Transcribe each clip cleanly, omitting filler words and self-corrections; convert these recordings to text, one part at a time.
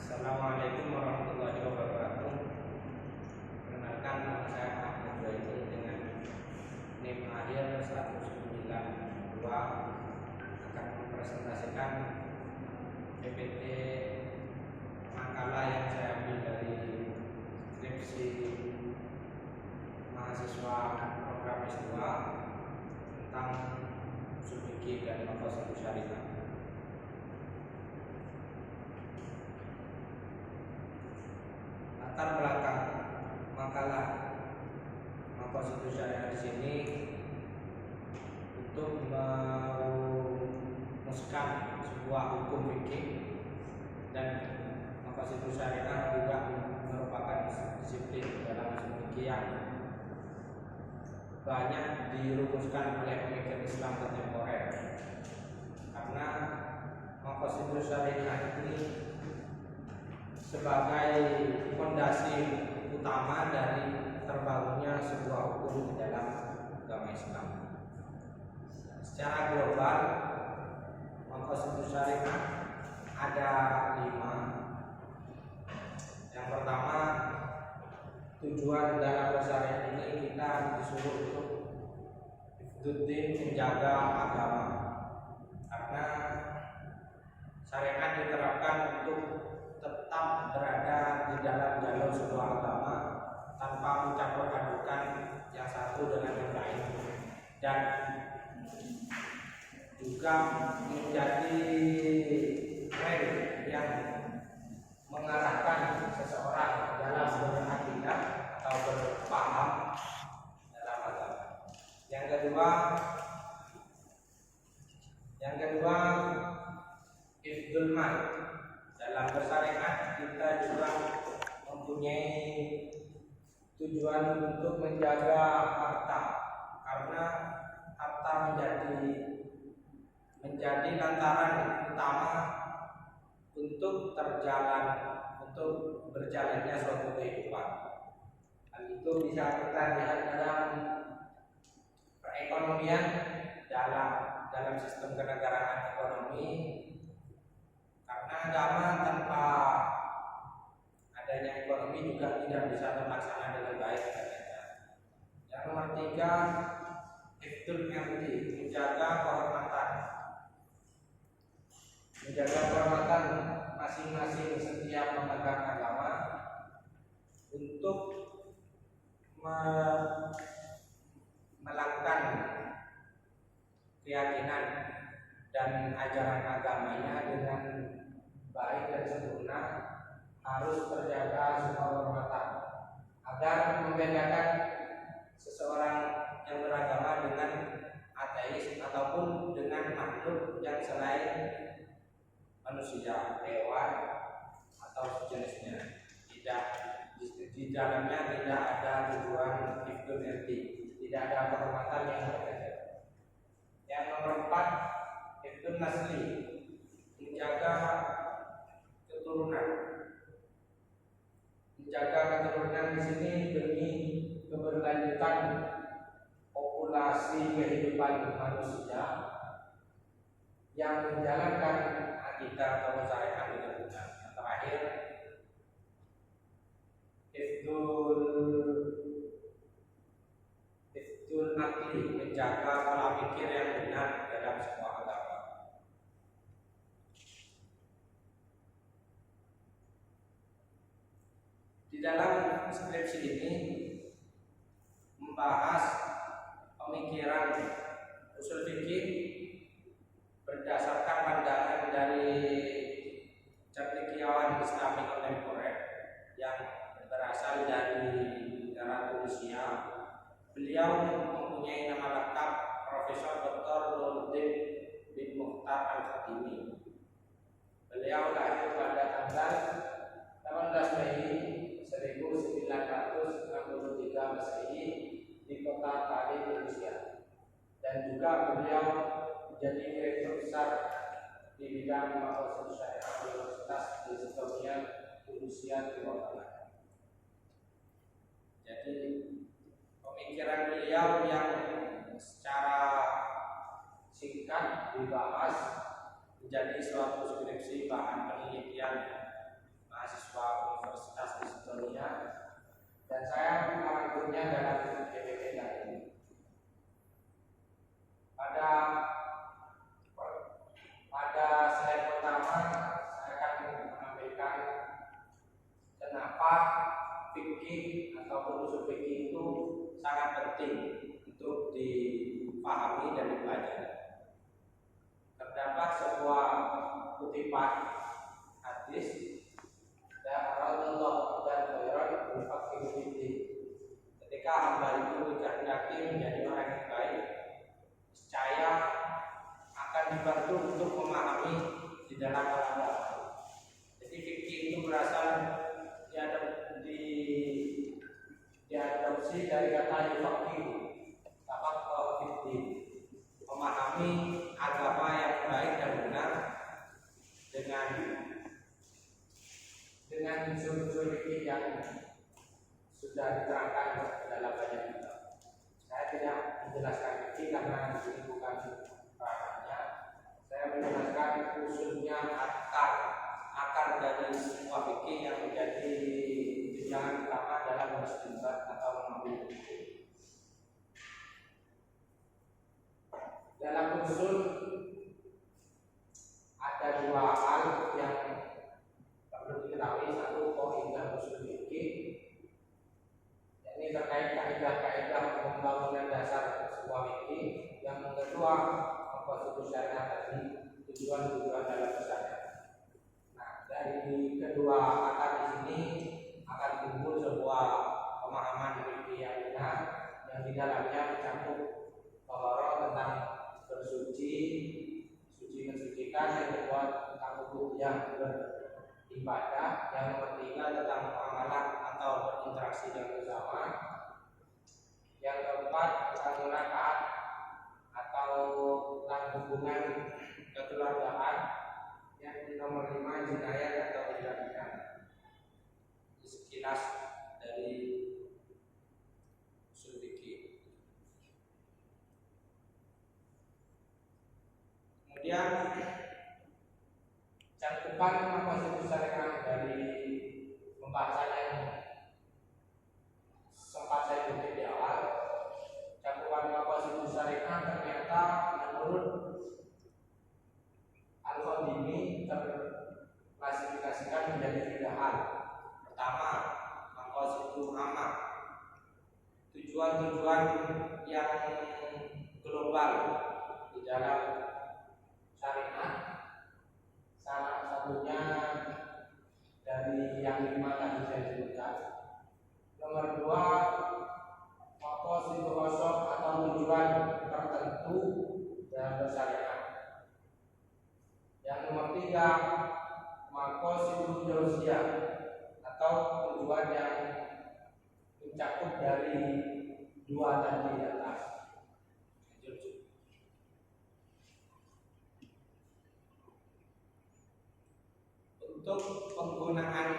Assalamualaikum warahmatullahi wabarakatuh. Perkenalkan, nama saya Ahmad Juwaidi dengan NIM akhir 192 akan mempresentasikan PPT makalah yang saya ambil dari skripsi mahasiswa program S2 tentang usul fikih dan maqasidus syariah. Latar belakang makalah maqasidus syariah di sini untuk merumuskan sebuah hukum fikih, dan maqasidus syariah juga merupakan disiplin dalam usul fikih yang banyak dirumuskan oleh pemikir Islam kontemporer, karena maqasidus syariah ini sebagai fondasi utama dari terbangunnya sebuah hukum di dalam agama Islam. Secara global, maqasidus syariah ada 5. Yang pertama, tujuan dalam bersyariah ini kita disuruh untuk hifdzuddin, menjaga agama, karena syariat diterapkan untuk tetap berada di dalam jalur sebuah agama tanpa mencampur adukan yang satu dengan yang lain, dan juga menjadi tren yang mengarahkan seseorang dalam berakidah atau berpaham dalam agama. Yang kedua, hifdzul mal. Dalam bersyariat kita juga mempunyai tujuan untuk menjaga harta, karena harta menjadi lantaran utama untuk berjalannya suatu kehidupan. Hal itu bisa kita lihat dalam perekonomian, dalam sistem kenegaraan ekonomi, karena agama tanpa adanya ekonomi juga tidak bisa terlaksana dengan baik. Yang nomor 3, hifdzul irdi, menjaga kehormatan masing-masing setiap pemegang agama untuk melakukan keyakinan dan ajaran agamanya dengan baik dan sempurna, harus terjaga semua kehormatan agar membedakan seseorang yang beragama dengan ateis ataupun dengan makhluk yang selain manusia, hewan atau sejenisnya. Di dalamnya tidak ada tujuan hifdzul irdi, tidak ada kehormatan yang berbeda. Yang nomor 4, hifdzul nasli, menjaga keturunan. Menjaga keturunan di sini demi keberlanjutan populasi kehidupan manusia yang menjalankan akidah atau syariat dengan benar. Yang terakhir, hifdzul akli, menjaga pola pikir yang benar dalam semua agama. Di dalam skripsi ini membahas pemikiran usul fikih berdasarkan pandangan dari cendekiawan Islami kontemporer yang berasal dari negara Tunisia. Beliau mempunyai nama lengkap Profesor Dr. Nuruddin bin Mukhtar Al-Khatimi. Beliau lahir pada tanggal 18 Mei 1963 Masehi di kota Tallinn, Tunisia, dan juga beliau menjadi direktur besar di bidang maqasidus syariah Universitas di Sofia, Tunisia, Timur Tengah. Jadi pemikiran beliau yang secara singkat dibahas menjadi suatu skripsi bahan penelitian sangat penting untuk dipahami dan dipelajari. Terdapat sebuah kutipan hadis dan Allah dan khairan berfakir fiddin. Ketika hamba itu dikehendaki menjadi orang yang baik, niscaya akan dibantu untuk memahami di dalam agama. Jadi fikih itu berasal diadopsi dari kata yufaqih, tafaqquh fiddin, memahami agama yang baik dan benar dengan unsur-unsur fikih yang sudah diterangkan dalam banyak kitab. Saya tidak menjelaskan fikih karena di sini bukan ranahnya. Saya menjelaskan usulnya akar dari semua fikih yang menjadi tunjangan utama dalam beristinbat atau mengambil fikih. Dalam usul ada dua hal yang perlu diketahui. Satu, kaidah usul fikih, yakni terkait kaidah-kaidah pembangunan dasar sebuah fikih. Yang kedua, maqasid syariah tadi, tujuan-tujuan dalam syariat. Nah, dari kedua kata di sini akan timbul sebuah pemahaman fikih yang benar, yang di dalamnya mencakup tentang bersuci, mensucikan, yang kedua tentang hukum yang beribadah, yang ketiga tentang muamalah atau berinteraksi dengan sesama, yang keempat tentang munakahat atau tentang hubungan kekeluargaan, yang nomor 5 jinayat atau tindak pidana. Sekilas dari usul fikih. Kemudian cakupan maqasid syariah dari pembahasan yang sempat saya kutip di awal. Cakupan maqasid syariah ternyata menurut Al-Qadimi terklasifikasikan menjadi 3 hal. Pertama, maqasidul amah, tujuan-tujuan yang global di dalam syariat. Salah satunya dari yang 5 tadi saya sebutkan. Nomor 2, maqasidul rasul atau tujuan tertentu dalam bersyariat. Yang nomor 3, maqasidul jawziyah atau tujuan yang mencakup dari 2 tadi di atas. Untuk penggunaan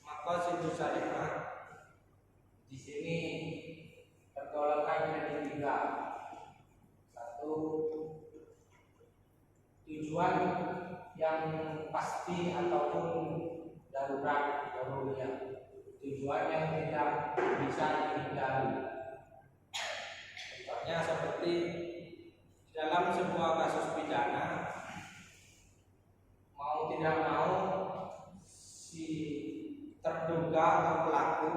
maqasidus syariah di sini tergolongkan menjadi 3. 1, tujuan yang pasti ataupun darurat, daruriyah, tujuan yang tidak bisa dihindari. Contohnya seperti dalam sebuah kasus pidana, mau tidak mau si terduga atau pelaku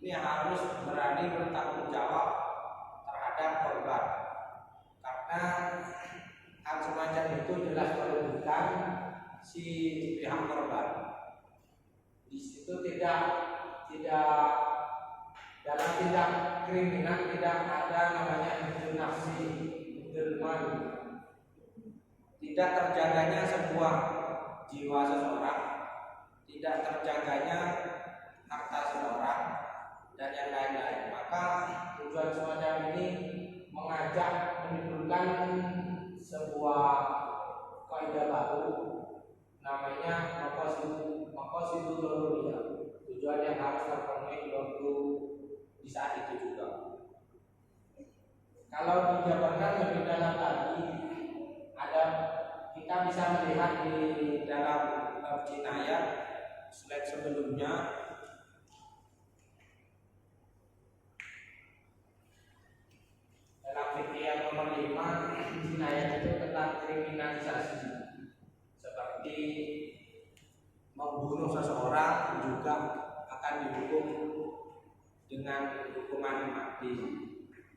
ini harus berani bertanggung jawab terhadap korban, karena hal semacam itu jelas merugikan si pihak korban. Di situ tidak dalam tindak kriminal tidak ada namanya hifdzun nafsi, hifdzul mal. Tidak terjaganya sebuah jiwa seseorang, tidak terjaganya harta seseorang, dan yang lain-lain. Maka tujuan semacam ini mengajak menimbulkan sebuah kaidah baru, namanya maqasidul daruriyah, tujuan yang harus terpenuhi di saat itu juga. Kalau dijabarkan lebih dalam lagi, kita bisa melihat di dalam jinayat slide sebelumnya. Dalam fikih yang nomor 5, jinayat itu tentang kriminalisasi, seperti membunuh seseorang juga akan dihukum dengan hukuman mati,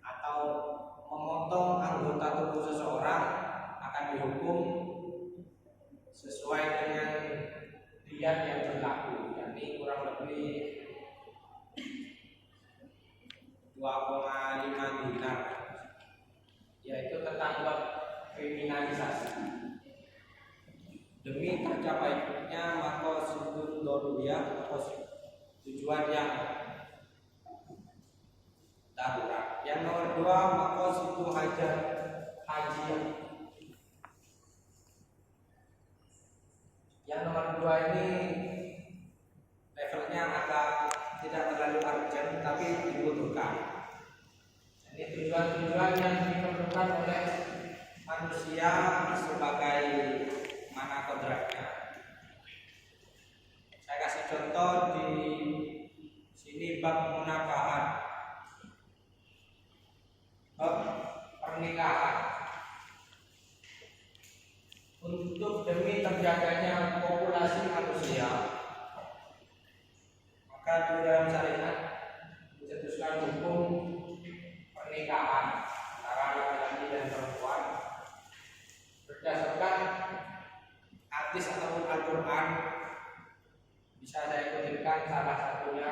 atau memotong anggota tubuh seseorang akan dihukum sesuai dengan diyat yang berlaku, yakni kurang lebih 2,5 dinar, yaitu tentang bab kriminalisasi. Demi tercapainya maqasidud daruriyah atau tujuan yang darurat. Yang nomor 2, maqasidul hajiyah. Yang nomor 2 ini levelnya agak tidak terlalu urgent tapi dibutuhkan. Ini tujuan-tujuan yang diperlukan oleh manusia sebagai mana kodratnya. Saya kasih contoh di sini bab munakahat, bab pernikahan. Untuk demi terjaganya populasi manusia, maka di dalam syariat dicetuskan hukum pernikahan antara laki-laki dan perempuan berdasarkan hadis ataupun Al-Quran. Bisa saya kutipkan salah satunya.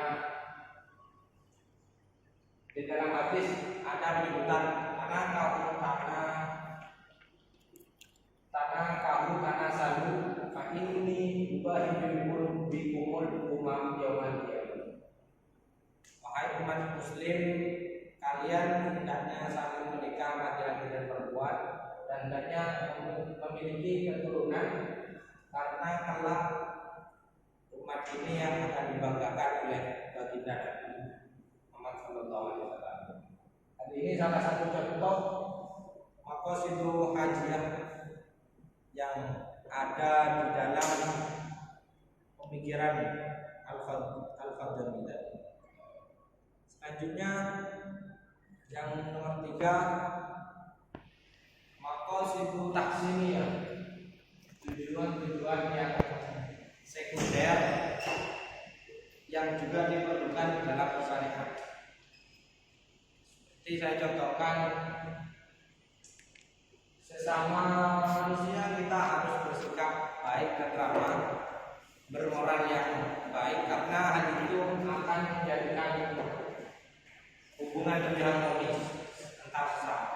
Di dalam hadis ada penyebutan tanah salu fa inni ubahikum bikumul umam yaumal qiyamah. Wahai umat muslim, kalian hendaknya saling menikah laki-laki dan perempuan, dan hendaknya memiliki keturunan, karena kelak umat ini yang akan dibanggakan oleh baginda Nabi Muhammad sallallahu alaihi wasallam. Jadi ini salah satu contoh maqasidul hajiyah yang ada di dalam pemikiran Al-Fadhimi tadi. Selanjutnya yang nomor 3, maqasidul tahsiniyah, tujuan-tujuan yang sekunder yang juga diperlukan dalam syariat. Seperti saya contohkan, sesama manusia kita harus bersikap baik dan ramah, bermoral yang baik, karena hal itu akan menjadikan hubungan lebih harmonis antar sesama.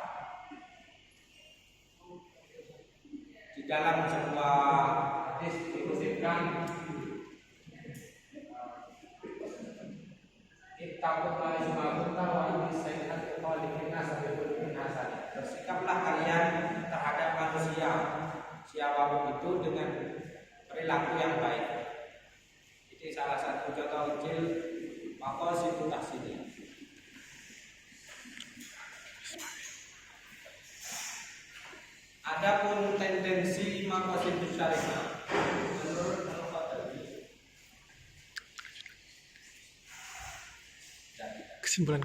Di dalam sebuah hadis dikutipkan, ittaqullaha isma'kunta wa idis sayyi'ati khaliqin nas bi khuluqin hasan. Bersikaplah kalian terhadap manusia siapapun itu dengan perilaku yang baik. Ini salah satu contoh kecil maqasidul tahsiniyah. Adapun tendensi maqasidul syariah menurut Al-Fadhimi, kesimpulan.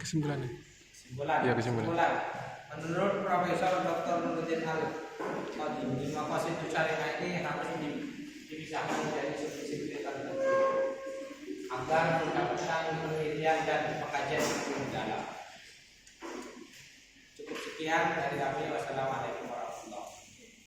Ya, kesimpulan. Menurut Profesor Dr. Nuruddin Al-Fadhimi, maqasidul syariah ini harus dipisahkan menjadi disiplin tertentu agar mendapatkan penelitian dan pengkajian lebih mendalam. Cukup sekian dari kami. Wassalamualaikum.